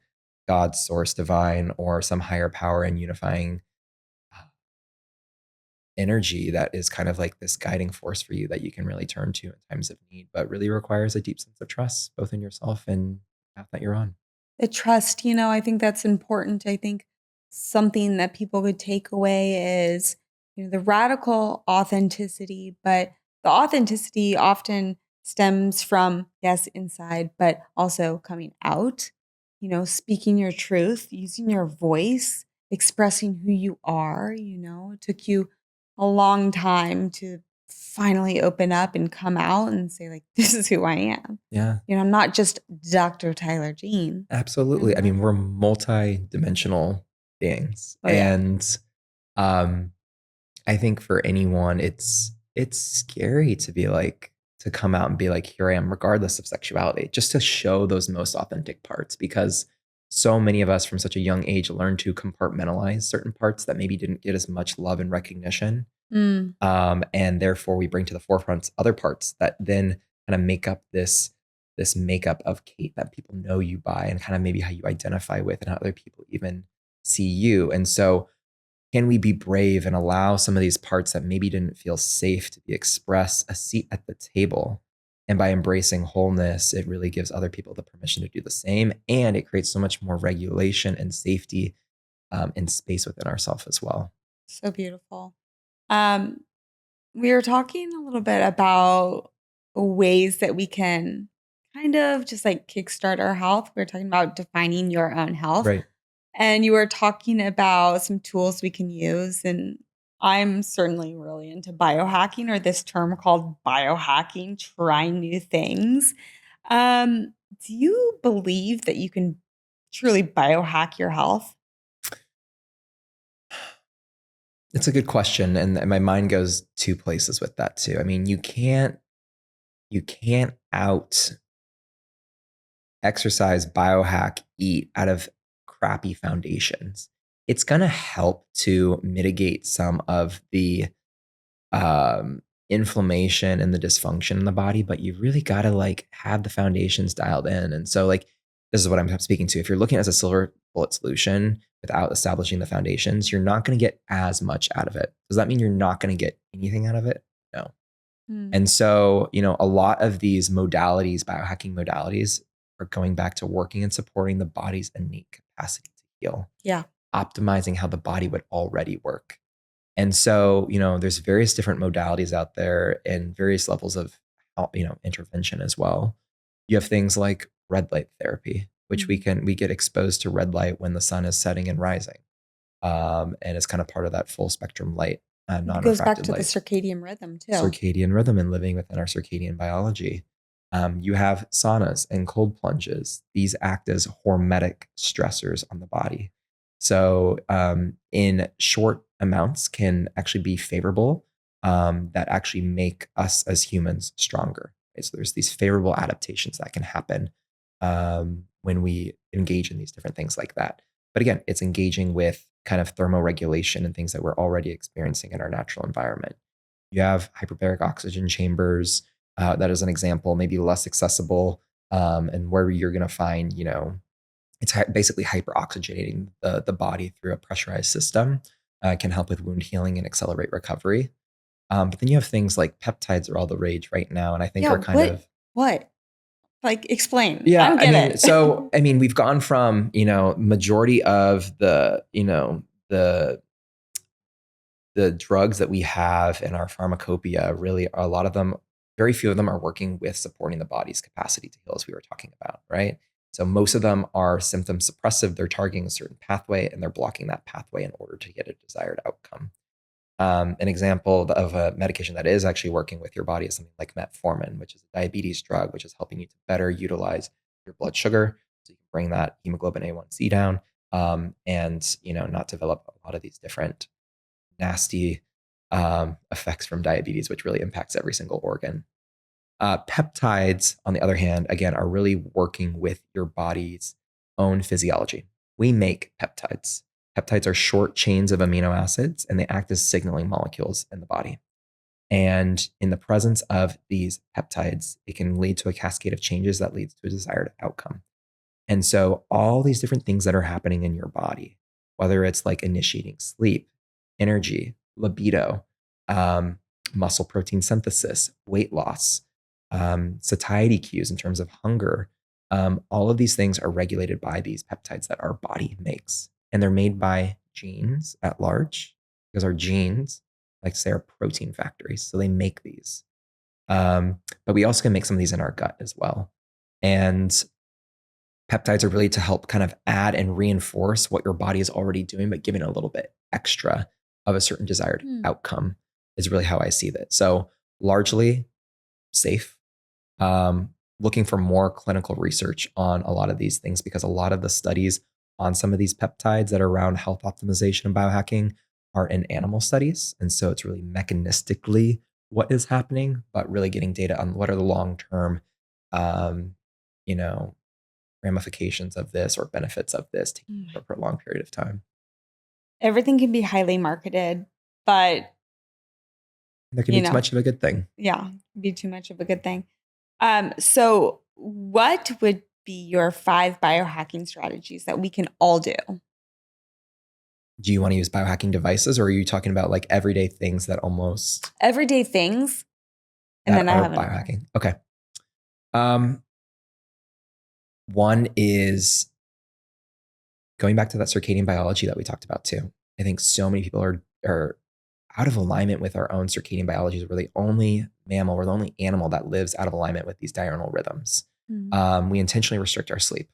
God, source, divine, or some higher power and unifying uh, energy that is kind of like this guiding force for you that you can really turn to in times of need, but really requires a deep sense of trust, both in yourself and the path that you're on? The trust, I think that's important. I think something that people could take away is, the radical authenticity, but the authenticity often stems from, yes, inside, but also coming out, speaking your truth, using your voice, expressing who you are. It took you a long time to finally open up and come out and say, like, this is who I am. Yeah, I'm not just Dr. Tyler Jean. absolutely. I mean, we're multi-dimensional beings. Oh, yeah. And um, I think for anyone, it's scary to come out and be like, here I am, regardless of sexuality, just to show those most authentic parts, because so many of us from such a young age learn to compartmentalize certain parts that maybe didn't get as much love and recognition. Mm. And therefore we bring to the forefront other parts that then kind of make up this makeup of Kate that people know you by, and kind of maybe how you identify with and how other people even see you. And so can we be brave and allow some of these parts that maybe didn't feel safe to be expressed a seat at the table? And by embracing wholeness, it really gives other people the permission to do the same. And it creates so much more regulation and safety and space within ourselves as well. So beautiful. Um, we were talking a little bit about ways that we can kind of just like kickstart our health. We were talking about defining your own health. Right. And you were talking about some tools we can use. And I'm certainly really into biohacking, or this term called biohacking, trying new things. Um, do you believe that you can truly biohack your health? It's a good question, and my mind goes two places with that too. I mean, you can't out exercise, biohack, eat out of crappy foundations. It's going to help to mitigate some of the inflammation and the dysfunction in the body, but you really got to like have the foundations dialed in. And so, like, this is what I'm speaking to. If you're looking at it as a silver bullet solution without establishing the foundations, you're not going to get as much out of it. Does that mean you're not going to get anything out of it? No. And so, a lot of these modalities, biohacking modalities, are going back to working and supporting the body's innate capacity to heal. Yeah. Optimizing how the body would already work. And so, there's various different modalities out there and various levels of, intervention as well. You have things like red light therapy, which we get exposed to red light when the sun is setting and rising. And it's kind of part of that full spectrum light, It goes back non-refracted to the light. circadian rhythm too. Circadian rhythm and living within our circadian biology. You have saunas and cold plunges. These act as hormetic stressors on the body. So in short amounts can actually be favorable, that actually make us as humans stronger. Right? So there's these favorable adaptations that can happen when we engage in these different things like that. But again, it's engaging with kind of thermoregulation and things that we're already experiencing in our natural environment. You have hyperbaric oxygen chambers. That is an example, maybe less accessible, and where you're going to find, it's basically hyperoxygenating the body through a pressurized system. Can help with wound healing and accelerate recovery. But then you have things like peptides are all the rage right now, and I think are kind of what? Like, explain. yeah. I don't get it. So we've gone from majority of the the drugs that we have in our pharmacopoeia, really a lot of them, very few of them are working with supporting the body's capacity to heal, as we were talking about, right? So most of them are symptom suppressive. They're targeting a certain pathway and they're blocking that pathway in order to get a desired outcome. An example of a medication that is actually working with your body is something like metformin, which is a diabetes drug, which is helping you to better utilize your blood sugar so you can bring that hemoglobin A1C down, and not develop a lot of these different nasty effects from diabetes, which really impacts every single organ. Peptides, on the other hand, again, are really working with your body's own physiology. We make peptides. Peptides are short chains of amino acids, and they act as signaling molecules in the body. And in the presence of these peptides, it can lead to a cascade of changes that leads to a desired outcome. And so all these different things that are happening in your body, whether it's like initiating sleep, energy, libido, muscle protein synthesis, weight loss, satiety cues in terms of hunger, all of these things are regulated by these peptides that our body makes. And they're made by genes at large, because our genes, like to say, are protein factories. So they make these. But we also can make some of these in our gut as well. And peptides are really to help kind of add and reinforce what your body is already doing, but giving a little bit extra of a certain desired outcome is really how I see that. So largely safe. Looking for more clinical research on a lot of these things, because a lot of the studies on some of these peptides that are around health optimization and biohacking are in animal studies. And so it's really mechanistically what is happening, but really getting data on what are the long-term, ramifications of this or benefits of this taking for a prolonged period of time. Everything can be highly marketed, but there can be too much of a good thing. Yeah, be too much of a good thing. So what would be your 5 biohacking strategies that we can all do? Do you want to use biohacking devices, or are you talking about like everyday things that almost everyday things? And then I have biohacking. Okay. One is going back to that circadian biology that we talked about too. I think so many people are out of alignment with our own circadian biologies. We're the only mammal, we're the only animal that lives out of alignment with these diurnal rhythms. We intentionally restrict our sleep,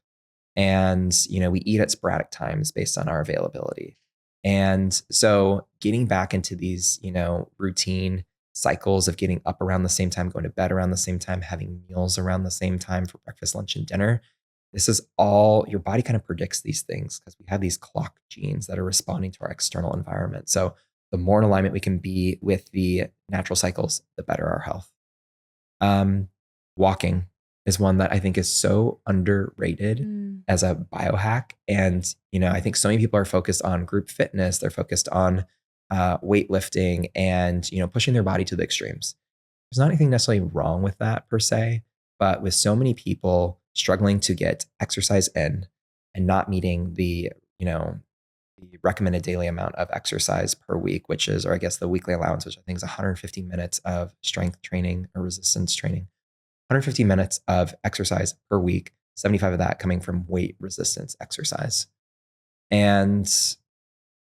and we eat at sporadic times based on our availability. And so getting back into these routine cycles of getting up around the same time, going to bed around the same time, having meals around the same time for breakfast, lunch, and dinner. This is all, your body kind of predicts these things because we have these clock genes that are responding to our external environment. So the more in alignment we can be with the natural cycles, the better our health. Walking is one that I think is so underrated as a biohack. And, I think so many people are focused on group fitness. They're focused on weightlifting and, pushing their body to the extremes. There's not anything necessarily wrong with that per se, but with so many people struggling to get exercise in and not meeting the recommended daily amount of exercise per week, which is, or I guess the weekly allowance, which I think is 150 minutes of strength training or resistance training, 150 minutes of exercise per week, 75 of that coming from weight resistance exercise. And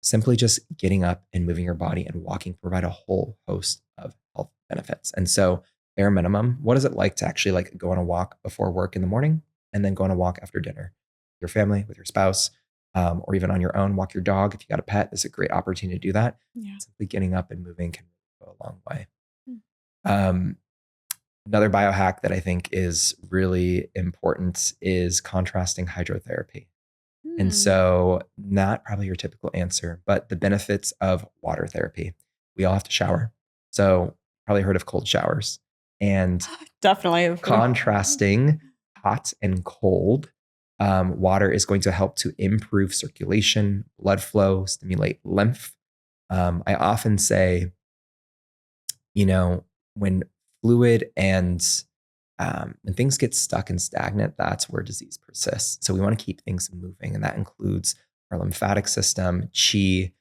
simply just getting up and moving your body and walking provide a whole host of health benefits. And so bare minimum, what is it like to actually like go on a walk before work in the morning and then go on a walk after dinner? Your family, with your spouse, or even on your own, walk your dog. If you got a pet, it's a great opportunity to do that. Yeah. Simply getting up and moving can go a long way. Mm. Another biohack that I think is really important is contrasting hydrotherapy. And so not probably your typical answer, but the benefits of water therapy. We all have to shower. So probably heard of cold showers. And Definitely. contrasting hot and cold, water is going to help to improve circulation, blood flow, stimulate lymph. I often say, when fluid and when things get stuck and stagnant, that's where disease persists. So we want to keep things moving, and that includes our lymphatic system, qi.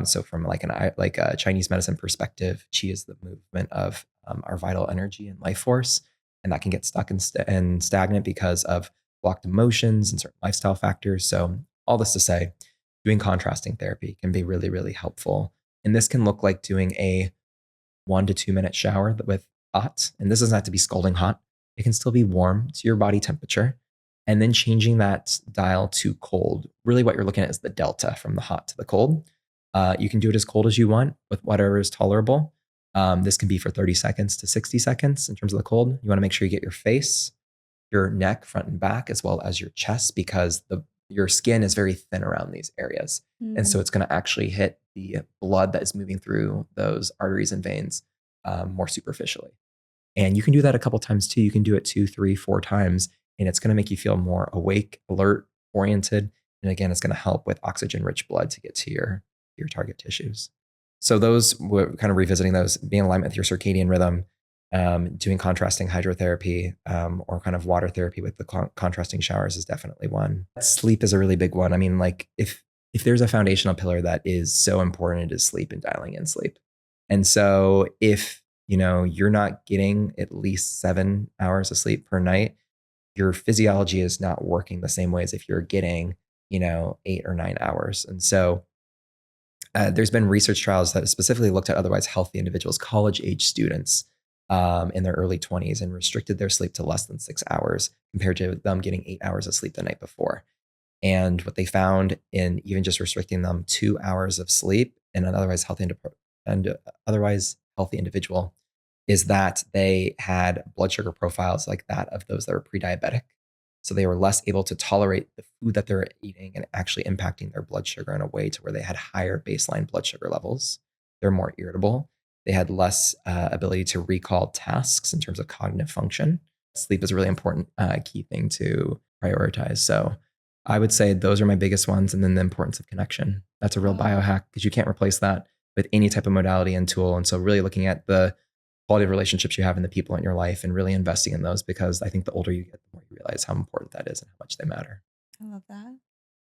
So from like a Chinese medicine perspective, qi is the movement of our vital energy and life force, and that can get stuck and stagnant because of blocked emotions and certain lifestyle factors. So all this to say, doing contrasting therapy can be really, really helpful. And this can look like doing a 1 to 2 minute shower with hot. And this doesn't have to be scalding hot. It can still be warm to your body temperature. And then changing that dial to cold. Really what you're looking at is the delta from the hot to the cold. You can do it as cold as you want with whatever is tolerable. This can be for 30 seconds to 60 seconds in terms of the cold. You want to make sure you get your face, your neck, front and back, as well as your chest, because your skin is very thin around these areas. And so it's going to actually hit the blood that is moving through those arteries and veins more superficially. And you can do that a couple times too. You can do it 2, 3, 4 times, and it's going to make you feel more awake, alert, oriented. And again, it's going to help with oxygen-rich blood to get to your target tissues. So those, we're kind of revisiting those, being in alignment with your circadian rhythm, doing contrasting hydrotherapy or kind of water therapy with the contrasting showers is definitely one. Sleep is a really big one. I mean, like if there's a foundational pillar that is so important, it is sleep and dialing in sleep. And so if you're not getting at least 7 hours of sleep per night, your physiology is not working the same way as if you're getting 8 or 9 hours. And so there's been research trials that have specifically looked at otherwise healthy individuals, college age students in their early 20s, and restricted their sleep to less than 6 hours compared to them getting 8 hours of sleep the night before. And what they found in even just restricting them 2 hours of sleep in an otherwise healthy individual is that they had blood sugar profiles like that of those that were pre-diabetic. So they were less able to tolerate the food that they're eating and actually impacting their blood sugar in a way to where they had higher baseline blood sugar levels. They're more irritable. They had less ability to recall tasks in terms of cognitive function. Sleep is a really important key thing to prioritize. So I would say those are my biggest ones. And then the importance of connection. That's a real biohack because you can't replace that with any type of modality and tool. And so really looking at the quality of relationships you have and the people in your life and really investing in those, because I think the older you get, the more you realize how important that is and how much they matter. I love that.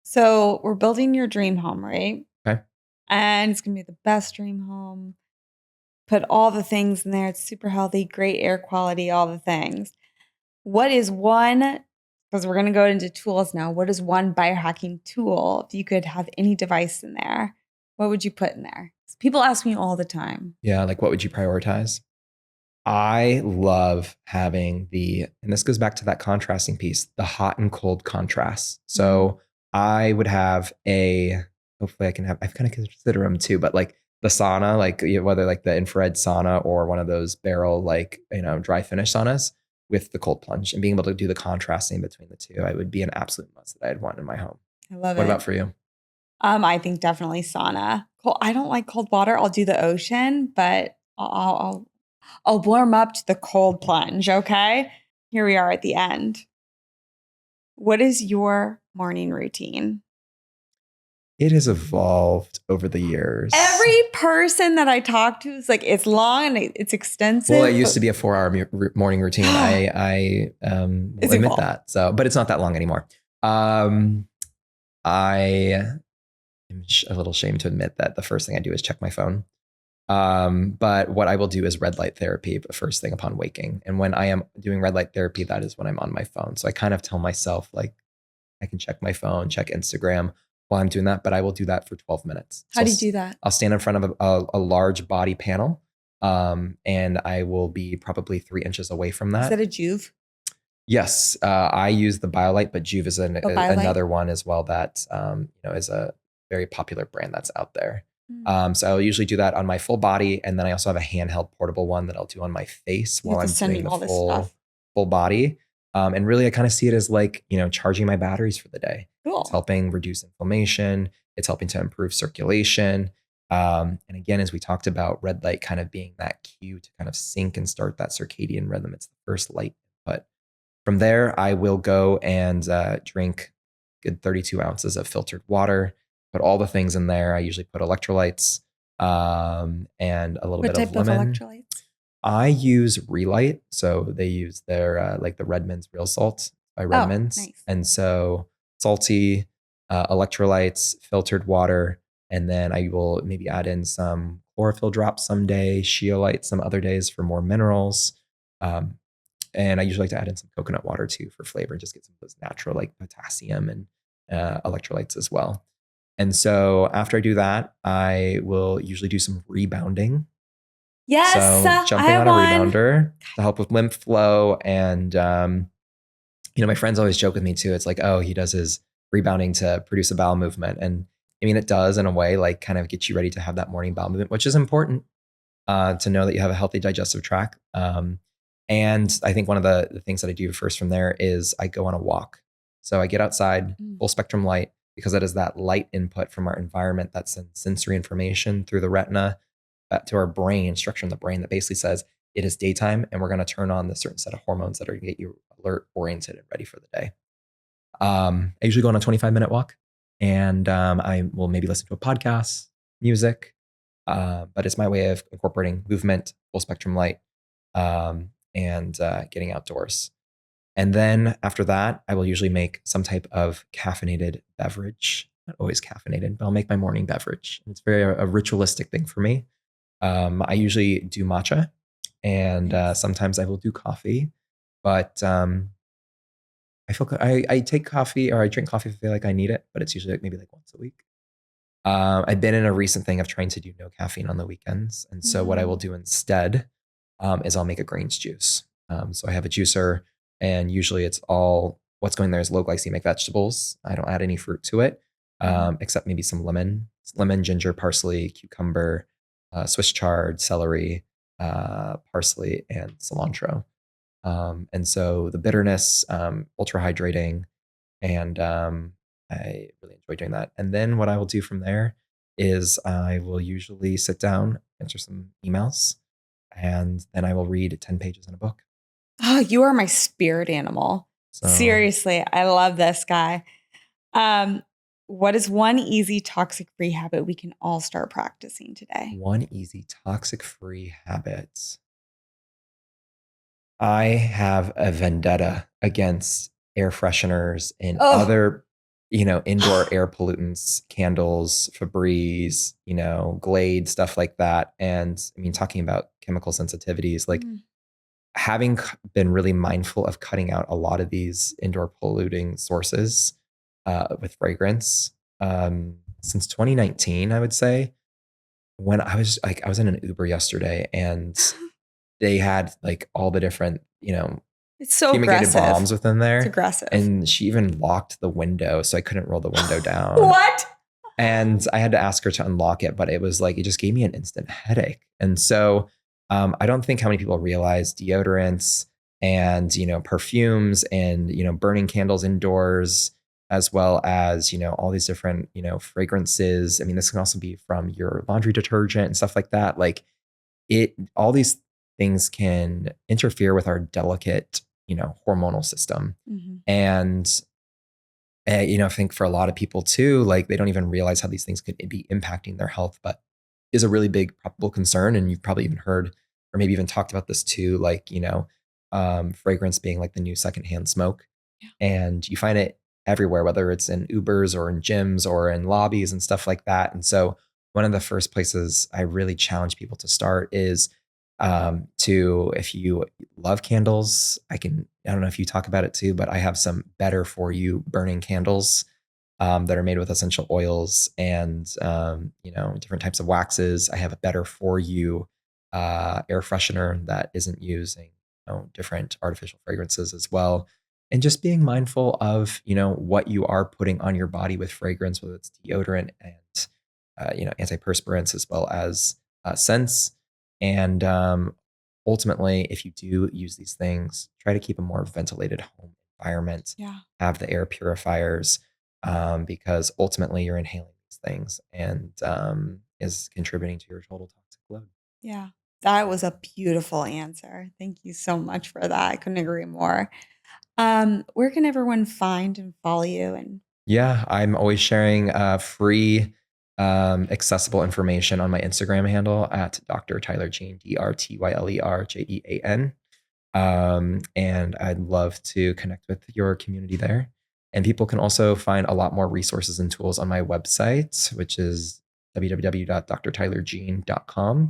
So we're building your dream home, right? Okay. And it's going to be the best dream home. Put all the things in there. It's super healthy, great air quality, all the things. What is one, because we're going to go into tools now, what is one biohacking tool? If you could have any device in there, what would you put in there? People ask me all the time. Yeah. Like what would you prioritize? I love having and this goes back to that contrasting piece, the hot and cold contrast. So I would have hopefully I've kind of considered them too, but like the sauna, like whether like the infrared sauna or one of those barrel, like, dry finish saunas with the cold plunge, and being able to do the contrasting between the two, I would be an absolute must that I'd want in my home. I love it. What about for you? I think definitely sauna. I don't like cold water. I'll do the ocean, but I'll warm up to the cold plunge. Okay. Here we are at the end. What is your morning routine? It has evolved over the years. Every person that I talk to is like, it's long and it's extensive. Well, it used to be a 4-hour morning routine. I will admit that. So, but it's not that long anymore. I am a little ashamed to admit that the first thing I do is check my phone. But what I will do is red light therapy the first thing upon waking. And when I am doing red light therapy, that is when I'm on my phone. So I kind of tell myself like, I can check my phone, check Instagram while I'm doing that, but I will do that for 12 minutes. How do you do that? I'll stand in front of a large body panel, and I will be probably 3 inches away from that. Is that a Juve? Yes, I use the BioLite, but Juve is another one as well that is a very popular brand that's out there. So I'll usually do that on my full body, and then I also have a handheld portable one that I'll do on my face while I'm doing the full body. And really, I kind of see it as like, charging my batteries for the day. Cool. It's helping reduce inflammation. It's helping to improve circulation. And again, as we talked about, red light kind of being that cue to kind of sync and start that circadian rhythm. It's the first light input. From there, I will go and drink good 32 ounces of filtered water, put all the things in there. I usually put electrolytes and a little bit of lemon. What type of electrolytes? I use Relight. So they use their like the Redmond's Real Salt by Redmond's. Nice. And so salty electrolytes, filtered water, and then I will maybe add in some chlorophyll drops someday, Sheolite some other days for more minerals. And I usually like to add in some coconut water too for flavor and just get some of those natural like potassium and electrolytes as well. And so after I do that, I will usually do some rebounding. Yes. So jumping on a rebounder to help with lymph flow. And, my friends always joke with me too. It's like, oh, he does his rebounding to produce a bowel movement. And I mean, it does in a way, like kind of get you ready to have that morning bowel movement, which is important to know that you have a healthy digestive tract. And I think one of the things that I do first from there is I go on a walk. So I get outside, full spectrum light, because that is that light input from our environment that sends sensory information through the retina to our brain, structure in the brain that basically says it is daytime and we're going to turn on the certain set of hormones that are going to get you alert, oriented, and ready for the day. I usually go on a 25-minute walk, and I will maybe listen to a podcast, music, but it's my way of incorporating movement, full spectrum light, and getting outdoors. And then after that, I will usually make some type of caffeinated beverage. Not always caffeinated, but I'll make my morning beverage. It's very a ritualistic thing for me. I usually do matcha, and sometimes I will do coffee, but I take coffee, or I drink coffee if I feel like I need it, but it's usually maybe like once a week. I've been in a recent thing of trying to do no caffeine on the weekends. And so what I will do instead is I'll make a greens juice. So I have a juicer, and usually it's all what's going there is low glycemic vegetables. I don't add any fruit to it, except maybe some lemon, ginger, parsley, cucumber, Swiss chard, celery, parsley, and cilantro. And so the bitterness, ultra hydrating, and I really enjoy doing that. And then what I will do from there is I will usually sit down, answer some emails, and then I will read 10 pages in a book. Oh, you are my spirit animal. So, seriously, I love this guy. What is one easy toxic-free habit we can all start practicing today? One easy toxic-free habit. I have a vendetta against air fresheners and other, indoor air pollutants, candles, Febreze, Glade, stuff like that. And I mean, talking about chemical sensitivities, like having been really mindful of cutting out a lot of these indoor polluting sources with fragrance since 2019, I would say. When I was in an Uber yesterday, and they had like all the different, it's so fumigated aggressive. bombs within there. It's aggressive. And she even locked the window, so I couldn't roll the window down. What? And I had to ask her to unlock it, but it was like, it just gave me an instant headache. And so I don't think how many people realize deodorants and, perfumes and, burning candles indoors as well as, all these different, fragrances. I mean, this can also be from your laundry detergent and stuff like that. Like all these things can interfere with our delicate, hormonal system. Mm-hmm. And, I think for a lot of people too, like they don't even realize how these things could be impacting their health, but is a really big probable concern. And you've probably even heard, or maybe even talked about this too, like, fragrance being like the new secondhand smoke. Yeah. And you find it everywhere, whether it's in Ubers or in gyms or in lobbies and stuff like that. And so one of the first places I really challenge people to start is if you love candles, I don't know if you talk about it too, but I have some better for you burning candles that are made with essential oils and, different types of waxes. I have a better for you air freshener that isn't using, different artificial fragrances as well. And just being mindful of, what you are putting on your body with fragrance, whether it's deodorant and, antiperspirants as well as scents. And ultimately, if you do use these things, try to keep a more ventilated home environment. Yeah. Have the air purifiers because ultimately you're inhaling these things and is contributing to your total toxic load. Yeah. That was a beautiful answer. Thank you so much for that. I couldn't agree more. Where can everyone find and follow you? And Yeah, I'm always sharing free, accessible information on my Instagram handle at Dr. Tyler Jean, DrTylerJean. And I'd love to connect with your community there. And people can also find a lot more resources and tools on my website, which is www.drtylerjean.com.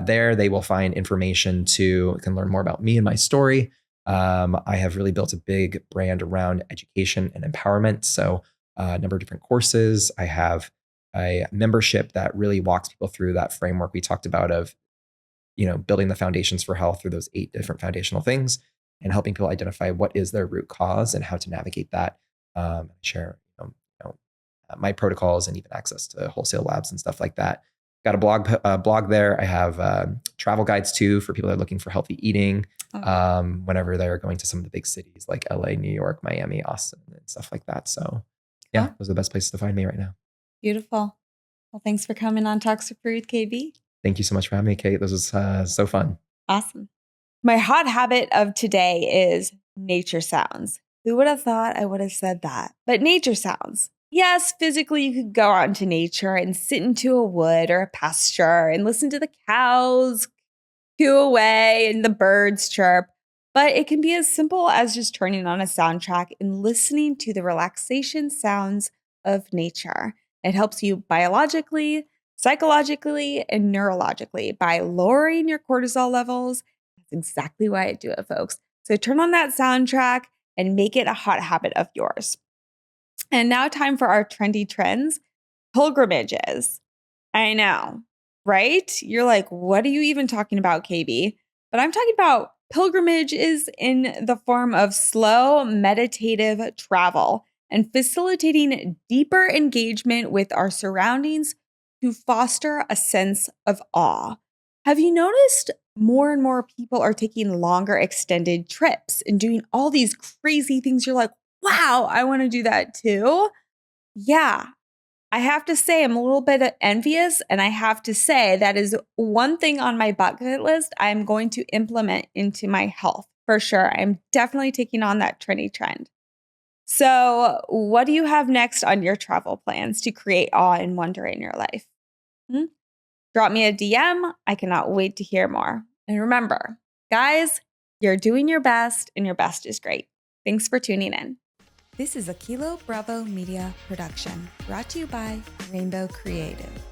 There they will find information can learn more about me and my story. I have really built a big brand around education and empowerment. So a number of different courses. I have a membership that really walks people through that framework we talked about of, building the foundations for health through those 8 different foundational things and helping people identify what is their root cause and how to navigate that. Share, my protocols and even access to wholesale labs and stuff like that. Got a blog there. I have travel guides too for people that are looking for healthy eating. Whenever they're going to some of the big cities like LA, New York, Miami, Austin, and stuff like that. So yeah, those are the best places to find me right now. Beautiful. Well, thanks for coming on Toxin-Free with KB. Thank you so much for having me, Kate. This was so fun. Awesome. My hot habit of today is nature sounds. Who would have thought I would have said that? But nature sounds. Yes, physically you could go out into nature and sit into a wood or a pasture and listen to the cows coo away and the birds chirp. But it can be as simple as just turning on a soundtrack and listening to the relaxation sounds of nature. It helps you biologically, psychologically, and neurologically by lowering your cortisol levels. That's exactly why I do it, folks. So turn on that soundtrack and make it a hot habit of yours. And now time for our trendy trends, pilgrimages. I know, right? You're like, what are you even talking about, KB? But I'm talking about pilgrimages in the form of slow meditative travel and facilitating deeper engagement with our surroundings to foster a sense of awe. Have you noticed more and more people are taking longer extended trips and doing all these crazy things? You're like, wow, I want to do that too. Yeah, I have to say I'm a little bit envious, and I have to say that is one thing on my bucket list I'm going to implement into my health for sure. I'm definitely taking on that trendy trend. So what do you have next on your travel plans to create awe and wonder in your life? Drop me a DM. I cannot wait to hear more. And remember, guys, you're doing your best and your best is great. Thanks for tuning in. This is a Kilo Bravo Media production brought to you by Rainbow Creative.